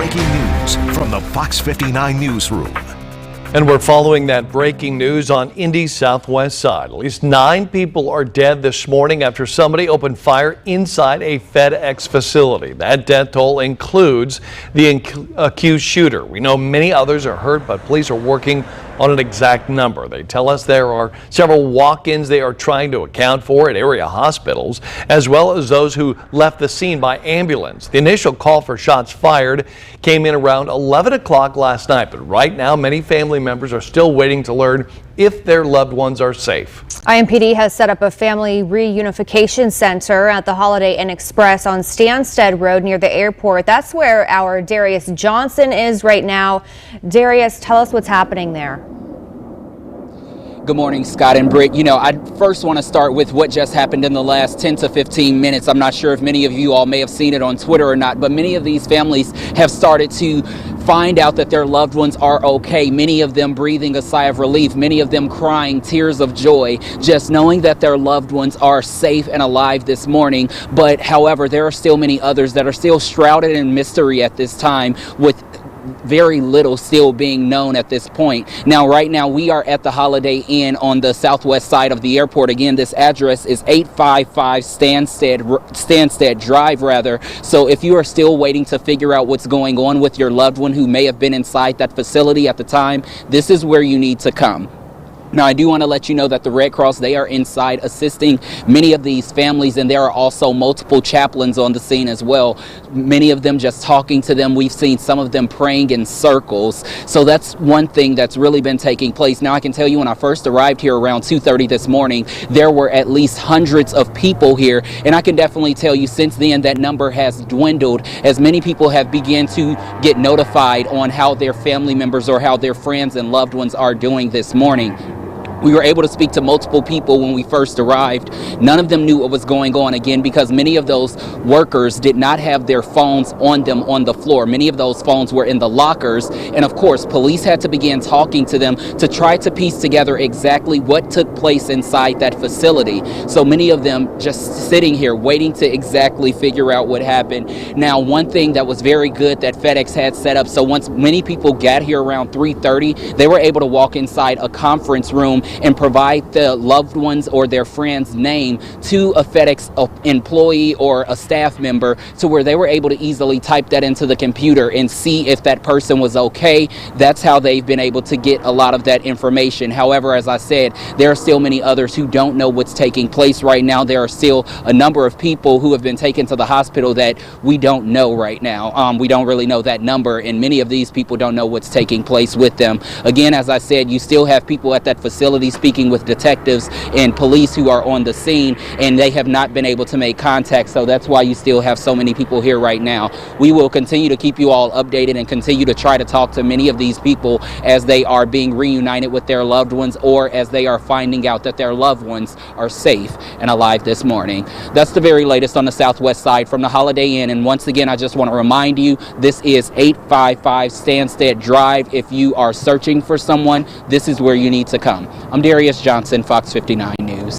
breaking news from the Fox 59 newsroom. And we're following that breaking news on Indy's southwest side. At least 9 people are dead this morning after somebody opened fire inside a FedEx facility. That death toll includes the accused shooter. We know many others are hurt, but police are working on an exact number. They tell us there are several walk-ins they are trying to account for at area hospitals, as well as those who left the scene by ambulance. The initial call for shots fired came in around 11 o'clock last night, but right now many family members are still waiting to learn if their loved ones are safe. IMPD has set up a family reunification center at the Holiday Inn Express on Stansted Road near the airport. That's where our Darius Johnson is right now. Darius, tell us what's happening there. Good morning, Scott and Britt. I first want to start with what just happened in the last 10 to 15 minutes. I'm not sure if many of you all may have seen it on Twitter or not, but many of these families have started to find out that their loved ones are okay. Many of them breathing a sigh of relief, many of them crying tears of joy, just knowing that their loved ones are safe and alive this morning. But however, there are still many others that are still shrouded in mystery at this time, with very little still being known at this point. Now, right now, we are at the Holiday Inn on the southwest side of the airport. Again, this address is 855 Stansted Drive, So if you are still waiting to figure out what's going on with your loved one who may have been inside that facility at the time, this is where you need to come. Now, I do want to let you know that the Red Cross, they are inside assisting many of these families, and there are also multiple chaplains on the scene as well. Many of them just talking to them. We've seen some of them praying in circles. So that's one thing that's really been taking place. Now, I can tell you when I first arrived here around 2:30 this morning, there were at least hundreds of people here. And I can definitely tell you since then that number has dwindled as many people have begun to get notified on how their family members or how their friends and loved ones are doing this morning. We were able to speak to multiple people when we first arrived. None of them knew what was going on, again, because many of those workers did not have their phones on them on the floor. Many of those phones were in the lockers. And of course, police had to begin talking to them to try to piece together exactly what took place inside that facility. So many of them just sitting here waiting to exactly figure out what happened. Now, one thing that was very good that FedEx had set up, so once many people got here around 3:30, they were able to walk inside a conference room and provide the loved ones or their friend's name to a FedEx employee or a staff member, to where they were able to easily type that into the computer and see if that person was okay. That's how they've been able to get a lot of that information. However, as I said, there are still many others who don't know what's taking place right now. There are still a number of people who have been taken to the hospital that we don't know right now. We don't really know that number, and many of these people don't know what's taking place with them. Again, as I said, you still have people at that facility speaking with detectives and police who are on the scene, and they have not been able to make contact. So that's why you still have so many people here right now. We will continue to keep you all updated and continue to try to talk to many of these people as they are being reunited with their loved ones, or as they are finding out that their loved ones are safe and alive this morning. That's the very latest on the southwest side from the Holiday Inn. And once again, I just want to remind you, this is 855 Stansted Drive. If you are searching for someone, this is where you need to come. I'm Darius Johnson, Fox 59 News.